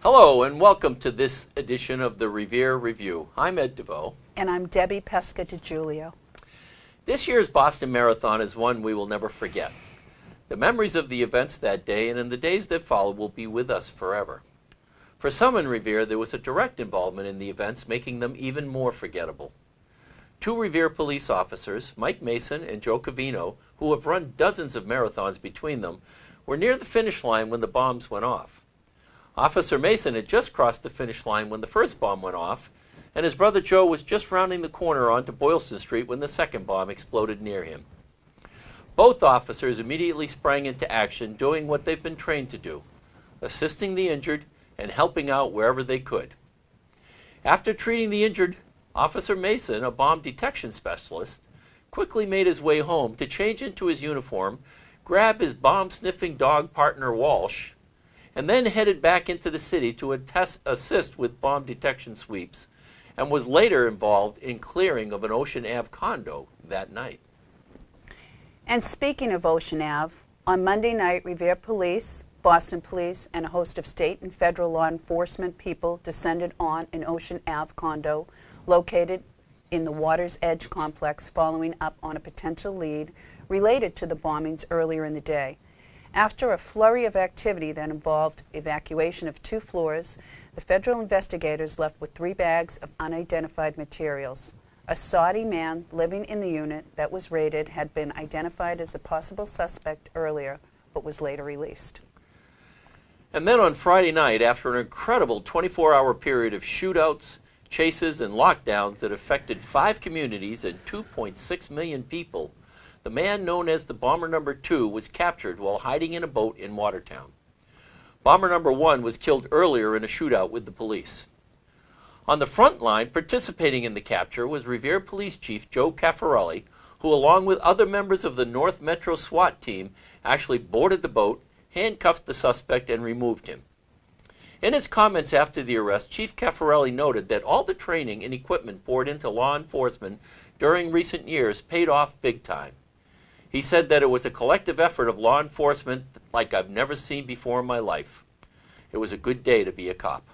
Hello and welcome to this edition of the Revere Review. I'm Ed DeVoe. And I'm Debbie Pesca DiGiulio. This year's Boston Marathon is one we will never forget. The memories of the events that day and in the days that followed will be with us forever. For some in Revere, there was a direct involvement in the events, making them even more forgettable. Two Revere police officers, Mike Mason and Joe Covino, who have run dozens of marathons between them, were near the finish line when the bombs went off. Officer Mason had just crossed the finish line when the first bomb went off, and his brother Joe was just rounding the corner onto Boylston Street when the second bomb exploded near him. Both officers immediately sprang into action, doing what they've been trained to do, assisting the injured and helping out wherever they could. After treating the injured, Officer Mason, a bomb detection specialist, quickly made his way home to change into his uniform, grab his bomb-sniffing dog partner Walsh, and then headed back into the city to assist with bomb detection sweeps, and was later involved in clearing of an Ocean Ave condo that night. And speaking of Ocean Ave, on Monday night, Revere Police, Boston Police, and a host of state and federal law enforcement people descended on an Ocean Ave condo located in the Water's Edge complex, following up on a potential lead related to the bombings earlier in the day. After a flurry of activity that involved evacuation of 2 floors, the federal investigators left with 3 bags of unidentified materials. A Saudi man living in the unit that was raided had been identified as a possible suspect earlier, but was later released. And then on Friday night, after an incredible 24-hour period of shootouts, chases, and lockdowns that affected 5 communities and 2.6 million people, the man known as the Bomber No. 2 was captured while hiding in a boat in Watertown. Bomber No. 1 was killed earlier in a shootout with the police. On the front line, participating in the capture, was Revere Police Chief Joe Caffarelli, who along with other members of the North Metro SWAT team actually boarded the boat, handcuffed the suspect, and removed him. In his comments after the arrest, Chief Caffarelli noted that all the training and equipment poured into law enforcement during recent years paid off big time. He said that it was a collective effort of law enforcement like I've never seen before in my life. It was a good day to be a cop.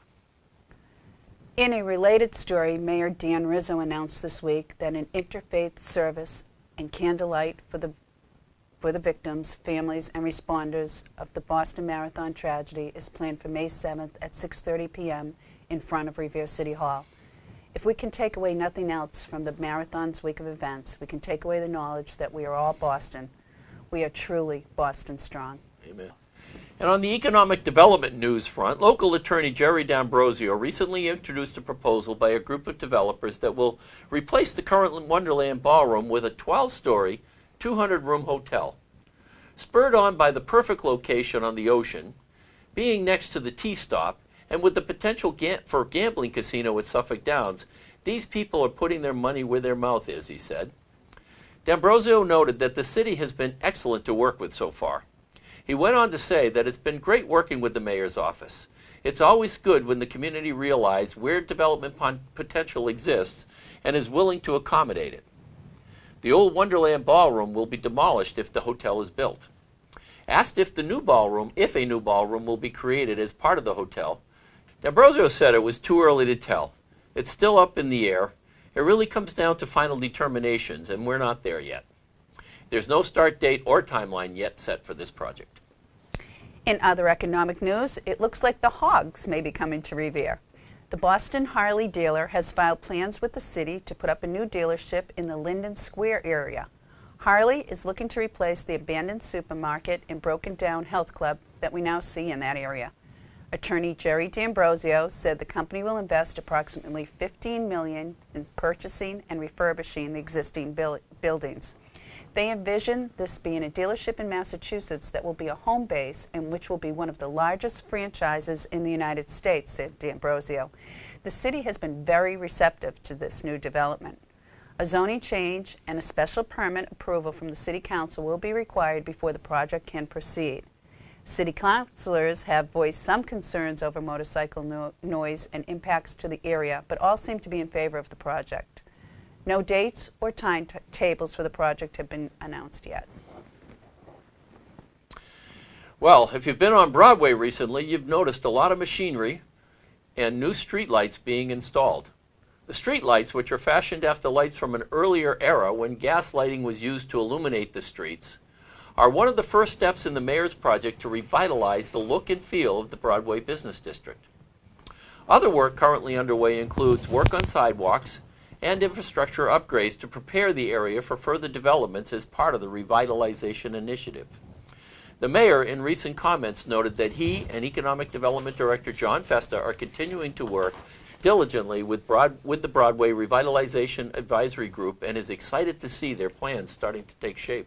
In a related story, Mayor Dan Rizzo announced this week that an interfaith service and candlelight for the victims, families, and responders of the Boston Marathon tragedy is planned for May 7th at 6:30 p.m. in front of Revere City Hall. If we can take away nothing else from the Marathon's week of events, we can take away the knowledge that we are all Boston. We are truly Boston strong. Amen. And on the economic development news front, local attorney Jerry D'Ambrosio recently introduced a proposal by a group of developers that will replace the current Wonderland Ballroom with a 12-story, 200-room hotel. Spurred on by the perfect location on the ocean, being next to the T-stop, and with the potential for a gambling casino at Suffolk Downs, these people are putting their money where their mouth is, he said. D'Ambrosio noted that the city has been excellent to work with so far. He went on to say that it's been great working with the mayor's office. It's always good when the community realizes where development potential exists and is willing to accommodate it. The old Wonderland Ballroom will be demolished if the hotel is built. Asked if a new ballroom will be created as part of the hotel, D'Ambrosio said it was too early to tell. It's still up in the air. It really comes down to final determinations, and we're not there yet. There's no start date or timeline yet set for this project. In other economic news, it looks like the Hogs may be coming to Revere. The Boston Harley dealer has filed plans with the city to put up a new dealership in the Linden Square area. Harley is looking to replace the abandoned supermarket and broken-down health club that we now see in that area. Attorney Jerry D'Ambrosio said the company will invest approximately $15 million in purchasing and refurbishing the existing buildings. They envision this being a dealership in Massachusetts that will be a home base and which will be one of the largest franchises in the United States, said D'Ambrosio. The city has been very receptive to this new development. A zoning change and a special permit approval from the City Council will be required before the project can proceed. City councilors have voiced some concerns over motorcycle noise and impacts to the area, but all seem to be in favor of the project. No dates or timetables for the project have been announced yet. Well, if you've been on Broadway recently, you've noticed a lot of machinery, and new street lights being installed. The street lights, which are fashioned after lights from an earlier era when gas lighting was used to illuminate the streets, are one of the first steps in the mayor's project to revitalize the look and feel of the Broadway Business District. Other work currently underway includes work on sidewalks and infrastructure upgrades to prepare the area for further developments as part of the revitalization initiative. The mayor, in recent comments, noted that he and Economic Development Director John Festa are continuing to work diligently with the Broadway Revitalization Advisory Group and is excited to see their plans starting to take shape.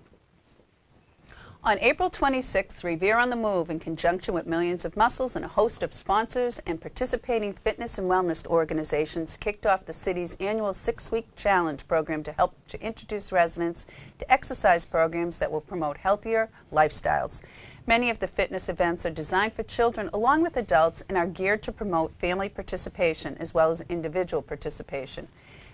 On April 26th, Revere on the Move, in conjunction with Millions of Muscles and a host of sponsors and participating fitness and wellness organizations, kicked off the city's annual 6-week challenge program to help to introduce residents to exercise programs that will promote healthier lifestyles. Many of the fitness events are designed for children along with adults and are geared to promote family participation as well as individual participation.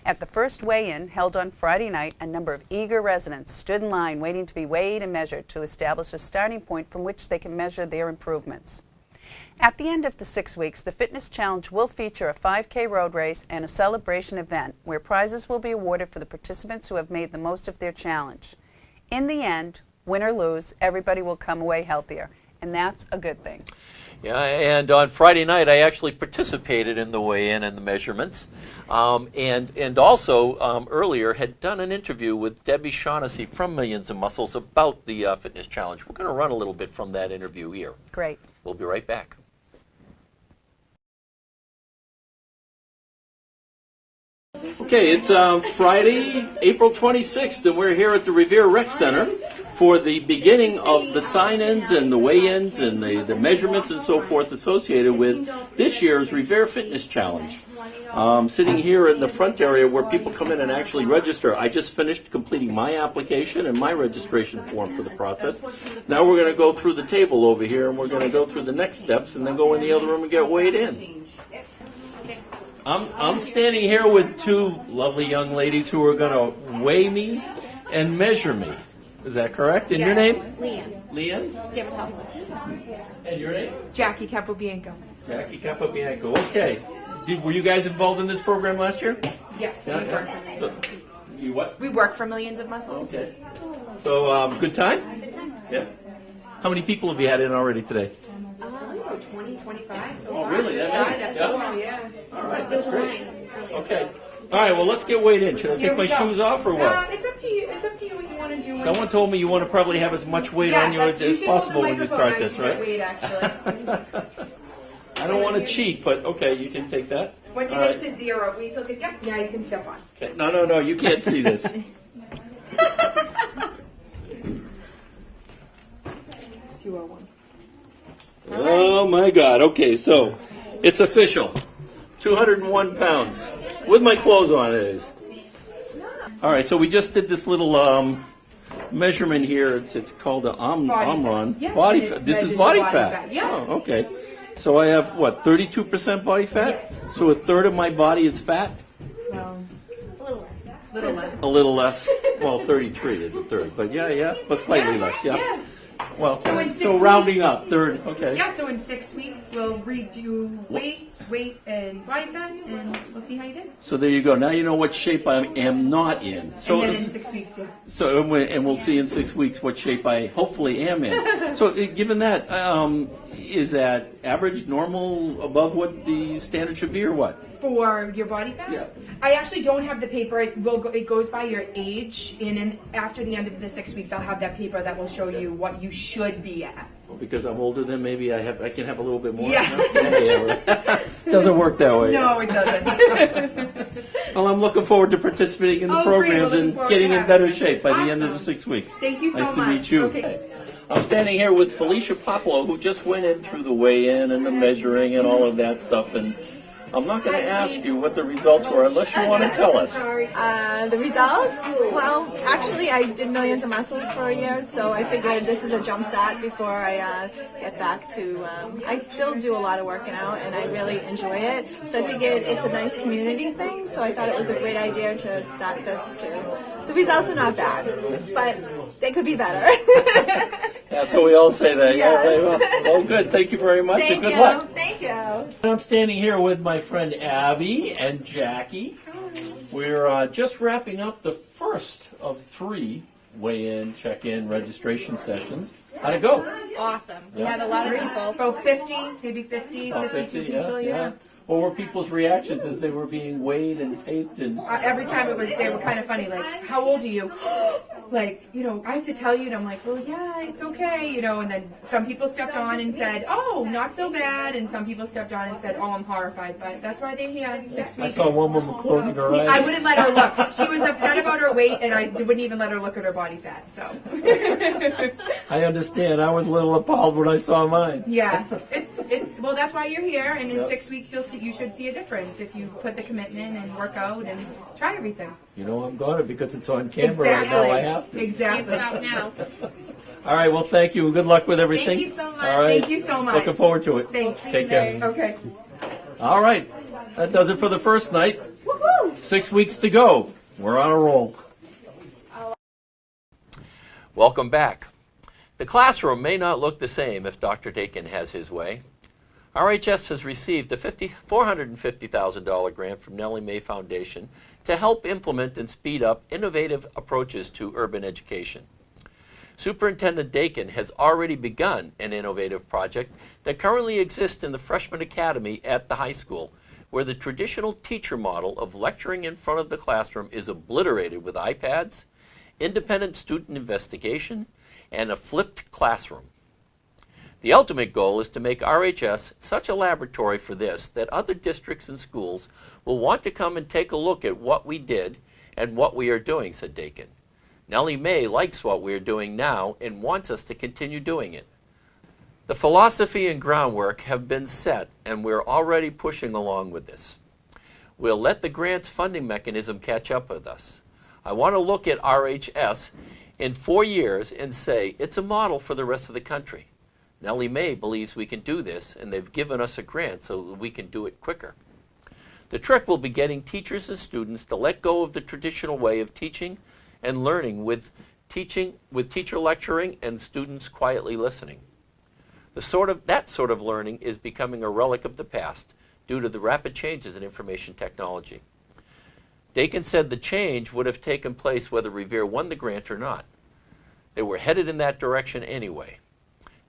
At the first weigh-in, held on Friday night, a number of eager residents stood in line waiting to be weighed and measured to establish a starting point from which they can measure their improvements. At the end of the 6 weeks, the Fitness Challenge will feature a 5K road race and a celebration event where prizes will be awarded for the participants who have made the most of their challenge. In the end, win or lose, everybody will come away healthier, and that's a good thing. Yeah, and on Friday night, I actually participated in the weigh-in and the measurements, and also earlier had done an interview with Debbie Shaughnessy from Millions of Muscles about the Fitness Challenge. We're going to run a little bit from that interview here. Great. We'll be right back. Okay, it's Friday, April 26th, and we're here at the Revere Rec Center for the beginning of the sign-ins and the weigh-ins and the measurements and so forth associated with this year's Revere Fitness Challenge. Sitting here in the front area where people come in and actually register. I just finished completing my application and my registration form for the process. Now we're going to go through the table over here and we're going to go through the next steps and then go in the other room and get weighed in. I'm standing here with two lovely young ladies who are going to weigh me and measure me. Is that correct? And your name? Leanne. Leanne? Dermatologist. And your name? Jackie Capobianco. Jackie Capobianco. Okay. Were you guys involved in this program last year? Yes, Yeah, we yeah. work for Millions So, of Muscles. you what? We work for Millions of Muscles. Okay. So, good time? Good time. Yeah. How many people have you had in already today? 20, 25 so Oh, far. really? Just That started many? at Yeah. 4, yeah. All right, that's great. Okay. All right, well, let's get weighed in. Should I Here take my we go. shoes off or what? It's up to you. It's up to you what you want to do. Someone told me you want to probably have as much weight on you as possible when you start this, right? Weight, actually. I don't want to cheat, but okay, you can take that. Once it All gets to 0, wait till it gets, yep, now you can step on. Okay. No, you can't see this. 201. Oh my God. Okay, so it's official. 201 pounds. With my clothes on, it is. All right, so we just did this little measurement here. It's called an Omron. Yeah, Body and it fat. This is measures body your body fat. fat, yeah. Oh, okay. So I have, what, 32% body fat? Yes. So a third of my body is fat? Well, a little less. Little less. A little less. Well, 33 is a third, but yeah, but slightly less, yeah. Well, So in 6 so rounding weeks- up, third, okay. Yeah, so in 6 weeks, we'll redo waist, weight, and body fat, and we'll see how you did. So there you go. Now you know what shape I am not in. So And then in it's- 6 weeks, yeah. So and we'll see in 6 weeks what shape I hopefully am in. So given that, is that average, normal, above what the standard should be, or what? For your body fat? Yeah. I actually don't have the paper. It goes by your age, and after the end of the 6 weeks, I'll have that paper that will show you what you should be at. Well, because I'm older, then maybe I can have a little bit more. Yeah. No? Yeah, right. Doesn't work that way. No, it doesn't. Well, I'm looking forward to participating in the Oh, great. We're programs looking and forward getting to in having better you. shape by the end of the Awesome. 6 weeks. Thank you so nice to much. meet you. Okay. I'm standing here with Felicia Popolo, who just went in through the weigh-in and the measuring and all of that stuff, and I'm not going to ask you what the results were unless you want to tell us. The results? Well, actually, I did Millions of Muscles for a year, so I figured this is a jump start before I get back to. I still do a lot of working out, and I really enjoy it. So I figured it's a nice community thing. So I thought it was a great idea to start this too. The results are not bad, but they could be better. That's how we all say that. Yes. Yeah, well, good. Thank you very much, and Thank good you. luck. Thank you. I'm standing here with my friend Abby and Jackie. We're just wrapping up the first of 3 weigh-in, check-in, registration sessions. How'd it go? Awesome. We Yeah. had a lot of people. About 50, maybe 50, About 52 50, people, yeah. What were people's reactions as they were being weighed and taped? And Every time they were kind of funny, like, how old are you? Like, I have to tell you, and I'm like, well, yeah, it's okay, and then some people stepped on and said, oh, not so bad, and some people stepped on and said, oh, I'm horrified, but that's why they're here 6 I weeks. saw one woman closing her eyes. I wouldn't let her look. She was upset about her weight, and I wouldn't even let her look at her body fat, so. I understand. I was a little appalled when I saw mine. Yeah, well, that's why you're here, and in Yep. 6 weeks you should see a difference if you put the commitment and work out and try everything. I'm going to because it's on camera right now. I have to. Exactly. It's out now. All right. Well, thank you. Good luck with everything. Thank you so much. All right. Thank you so much. Looking forward to it. Thanks. Take care. Okay. All right. That does it for the first night. Woohoo! 6 weeks to go. We're on a roll. Welcome back. The classroom may not look the same if Dr. Dakin has his way. RHS has received a $450,000 grant from Nellie Mae Foundation to help implement and speed up innovative approaches to urban education. Superintendent Dakin has already begun an innovative project that currently exists in the Freshman Academy at the high school, where the traditional teacher model of lecturing in front of the classroom is obliterated with iPads, independent student investigation, and a flipped classroom. The ultimate goal is to make RHS such a laboratory for this that other districts and schools will want to come and take a look at what we did and what we are doing, said Dakin. Nellie Mae likes what we are doing now and wants us to continue doing it. The philosophy and groundwork have been set, and we're already pushing along with this. We'll let the grants funding mechanism catch up with us. I want to look at RHS in 4 years and say it's a model for the rest of the country. Nellie Mae believes we can do this, and they've given us a grant so that we can do it quicker. The trick will be getting teachers and students to let go of the traditional way of teaching and learning with teacher lecturing and students quietly listening. That sort of learning is becoming a relic of the past due to the rapid changes in information technology. Dakin said the change would have taken place whether Revere won the grant or not. They were headed in that direction anyway.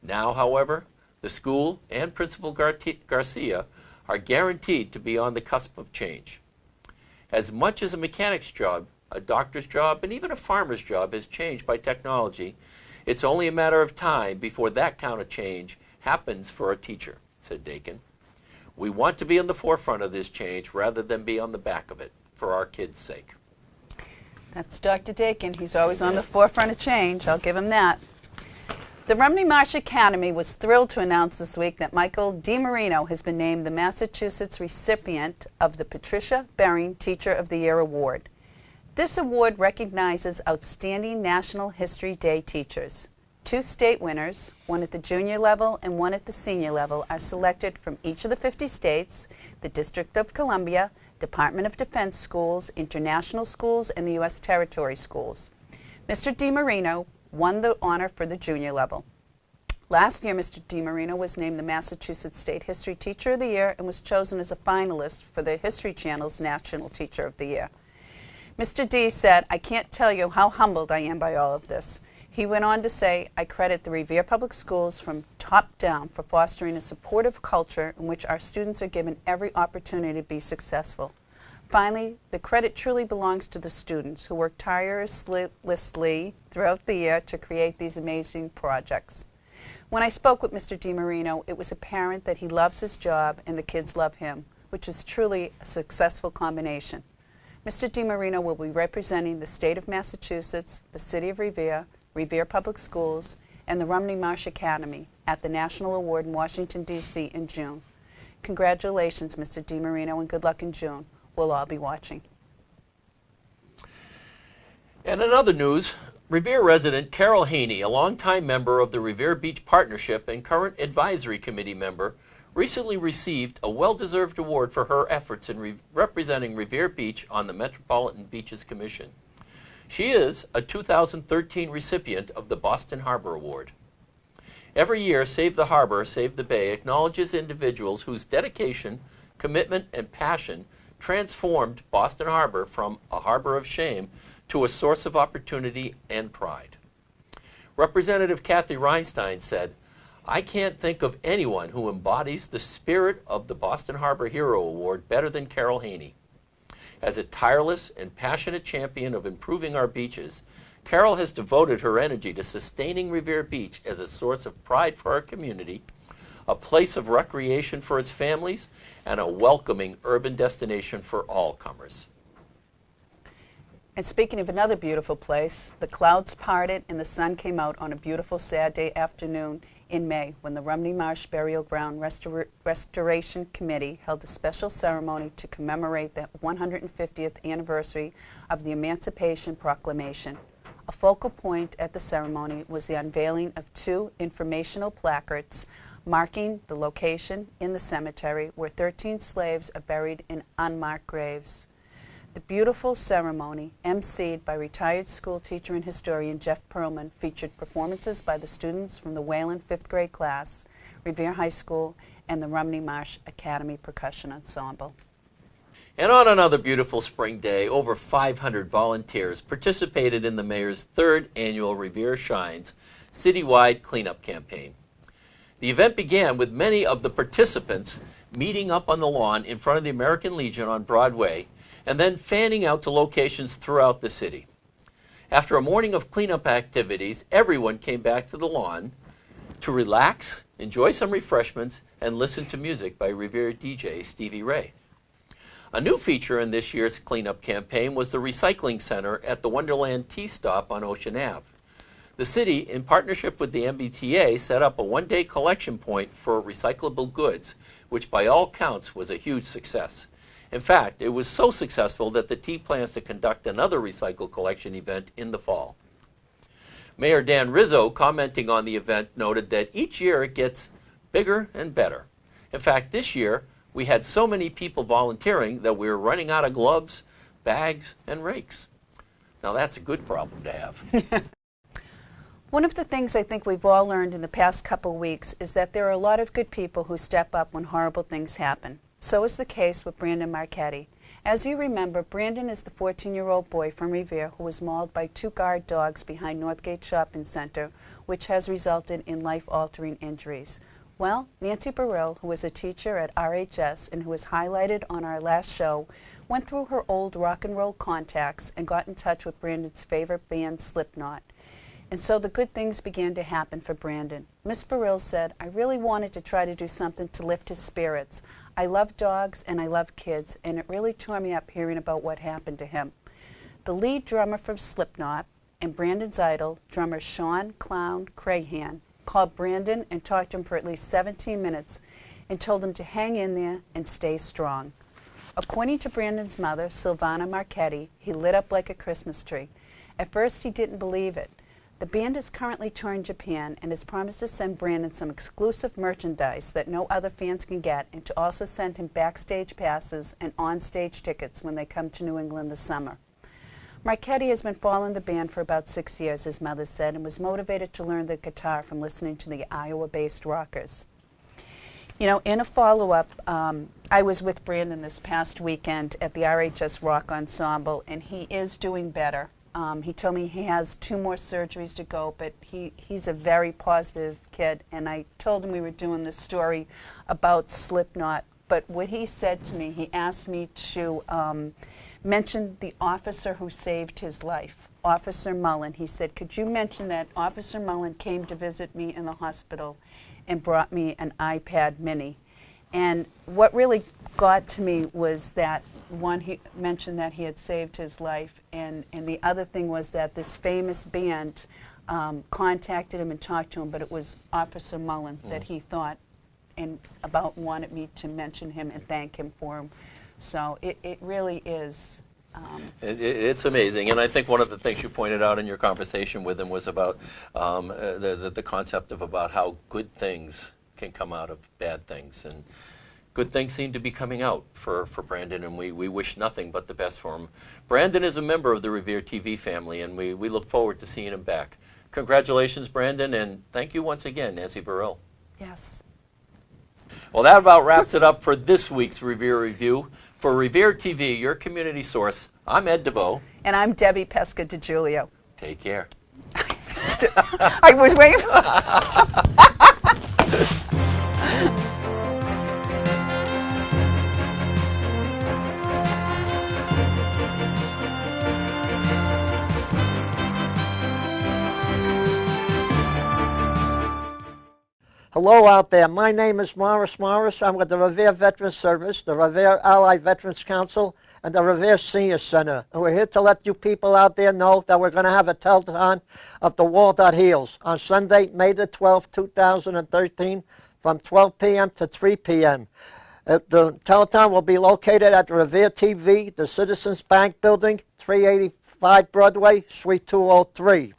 Now, however, the school and Principal Garcia are guaranteed to be on the cusp of change. As much as a mechanic's job, a doctor's job, and even a farmer's job has changed by technology, it's only a matter of time before that kind of change happens for a teacher, said Dakin. We want to be on the forefront of this change rather than be on the back of it, for our kids' sake. That's Dr. Dakin. He's always on the forefront of change. I'll give him that. The Rumney Marsh Academy was thrilled to announce this week that Michael DiMarino has been named the Massachusetts recipient of the Patricia Bering Teacher of the Year Award. This award recognizes outstanding National History Day teachers. 2 state winners, one at the junior level and one at the senior level, are selected from each of the 50 states, the District of Columbia, Department of Defense schools, international schools, and the U.S. Territory schools. Mr. DiMarino won the honor for the junior level. Last year, Mr. DiMarino was named the Massachusetts State History Teacher of the Year and was chosen as a finalist for the History Channel's National Teacher of the Year. Mr. D said, "I can't tell you how humbled I am by all of this." He went on to say, "I credit the Revere Public Schools from top down for fostering a supportive culture in which our students are given every opportunity to be successful. Finally, the credit truly belongs to the students who work tirelessly throughout the year to create these amazing projects." When I spoke with Mr. DiMarino, it was apparent that he loves his job and the kids love him, which is truly a successful combination. Mr. DiMarino will be representing the state of Massachusetts, the city of Revere, Revere Public Schools, and the Rumney Marsh Academy at the National Award in Washington, D.C. in June. Congratulations, Mr. DiMarino, and good luck in June. We'll all be watching. And in other news, Revere resident Carol Haney, a longtime member of the Revere Beach Partnership and current advisory committee member, recently received a well-deserved award for her efforts in representing Revere Beach on the Metropolitan Beaches Commission. She is a 2013 recipient of the Boston Harbor Award. Every year, Save the Harbor, Save the Bay acknowledges individuals whose dedication, commitment, and passion transformed Boston Harbor from a harbor of shame to a source of opportunity and pride. Representative Kathy Reinstein said, "I can't think of anyone who embodies the spirit of the Boston Harbor Hero Award better than Carol Haney. As a tireless and passionate champion of improving our beaches, Carol has devoted her energy to sustaining Revere Beach as a source of pride for our community, a place of recreation for its families, and a welcoming urban destination for all comers." And speaking of another beautiful place, the clouds parted and the sun came out on a beautiful Saturday afternoon in May when the Rumney Marsh Burial Ground Restoration Committee held a special ceremony to commemorate the 150th anniversary of the Emancipation Proclamation. A focal point at the ceremony was the unveiling of 2 informational placards marking the location in the cemetery where 13 slaves are buried in unmarked graves. The beautiful ceremony, emceed by retired school teacher and historian Jeff Perlman, featured performances by the students from the WeighIn 5th grade class, Revere High School, and the Rumney Marsh Academy Percussion Ensemble. And on another beautiful spring day, over 500 volunteers participated in the mayor's 3rd annual Revere Shines citywide cleanup campaign. The event began with many of the participants meeting up on the lawn in front of the American Legion on Broadway and then fanning out to locations throughout the city. After a morning of cleanup activities, everyone came back to the lawn to relax, enjoy some refreshments, and listen to music by Revere DJ Stevie Ray. A new feature in this year's cleanup campaign was the recycling center at the Wonderland Tea Stop on Ocean Ave. The city, in partnership with the MBTA, set up a one-day collection point for recyclable goods, which by all counts was a huge success. In fact, it was so successful that the Tea plans to conduct another recycle collection event in the fall. Mayor Dan Rizzo, commenting on the event, noted that each year it gets bigger and better. In fact, this year we had so many people volunteering that we were running out of gloves, bags, and rakes. Now that's a good problem to have. One of the things I think we've all learned in the past couple weeks is that there are a lot of good people who step up when horrible things happen. So is the case with Brandon Marchetti. As you remember, Brandon is the 14-year-old boy from Revere who was mauled by 2 guard dogs behind Northgate Shopping Center, which has resulted in life-altering injuries. Well, Nancy Burrell, who was a teacher at RHS and who was highlighted on our last show, went through her old rock and roll contacts and got in touch with Brandon's favorite band, Slipknot. And so the good things began to happen for Brandon. Miss Burrell said, "I really wanted to try to do something to lift his spirits. I love dogs and I love kids, and it really tore me up hearing about what happened to him." The lead drummer from Slipknot and Brandon's idol, drummer Sean "Clown" Crahan, called Brandon and talked to him for at least 17 minutes and told him to hang in there and stay strong. According to Brandon's mother, Silvana Marchetti, he lit up like a Christmas tree. At first he didn't believe it. The band is currently touring Japan and has promised to send Brandon some exclusive merchandise that no other fans can get, and to also send him backstage passes and on-stage tickets when they come to New England this summer. Marchetti has been following the band for about 6 years, his mother said, and was motivated to learn the guitar from listening to the Iowa-based rockers. You know, in a follow-up, I was with Brandon this past weekend at the RHS Rock Ensemble, and he is doing better. He told me he has 2 more surgeries to go, but he's a very positive kid, and I told him we were doing this story about Slipknot, but what he said to me, he asked me to mention the officer who saved his life, Officer Mullen. He said, "Could you mention that Officer Mullen came to visit me in the hospital and brought me an iPad mini?" And what really got to me was that, one, he mentioned that he had saved his life, and the other thing was that this famous band contacted him and talked to him, but it was Officer Mullen that he thought and about wanted me to mention him and thank him for him. So it really is. It's amazing, and I think one of the things you pointed out in your conversation with him was about the concept of about how good things can come out of bad things, and good things seem to be coming out for Brandon, and we wish nothing but the best for him. Brandon is a member of the Revere TV family, and we look forward to seeing him back. Congratulations, Brandon, and thank you once again, Nancy Burrell. Yes. Well, that about wraps it up for this week's Revere Review. For Revere TV, your community source, I'm Ed DeVoe. And I'm Debbie Pesca DiGiulio. Take care. I was waiting for... Hello out there. My name is Morris Morris. I'm with the Revere Veterans Service, the Revere Allied Veterans Council, and the Revere Senior Center. And we're here to let you people out there know that we're going to have a telethon of The Wall That Heals on Sunday, May the 12th, 2013, from 12 p.m. to 3 p.m. The telethon will be located at the Revere TV, the Citizens Bank Building, 385 Broadway, Suite 203.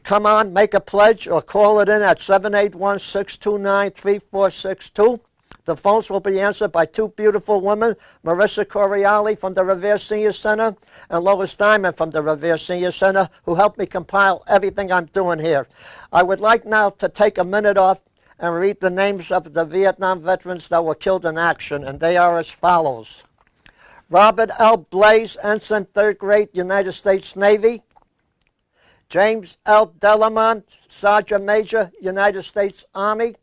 Come on, make a pledge or call it in at 781-629-3462. The phones will be answered by two beautiful women, Marissa Coriali from the Revere Senior Center and Lois Diamond from the Revere Senior Center, who helped me compile everything I'm doing here. I would like now to take a minute off and read the names of the Vietnam veterans that were killed in action, and they are as follows. Robert L. Blaze, Ensign, 3rd Grade, United States Navy. James L. Delamont, Sergeant Major, United States Army.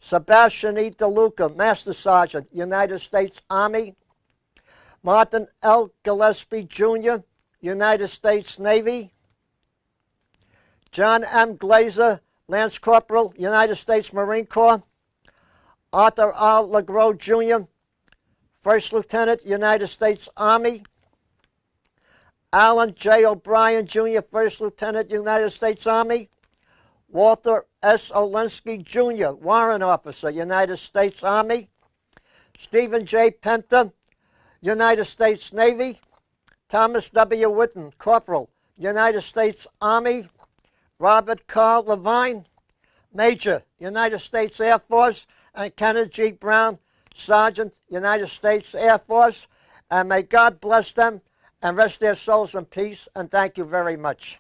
Sebastian E. DeLuca, Master Sergeant, United States Army. Martin L. Gillespie, Jr., United States Navy. John M. Glazer, Lance Corporal, United States Marine Corps. Arthur R. LeGros, Jr., First Lieutenant, United States Army. Alan J. O'Brien, Jr., First Lieutenant, United States Army. Walter S. Olinsky, Jr., Warrant Officer, United States Army. Stephen J. Penta, United States Navy. Thomas W. Whitten, Corporal, United States Army. Robert Carl Levine, Major, United States Air Force. And Kenneth G. Brown, Sergeant, United States Air Force. And may God bless them and rest their souls in peace, and thank you very much.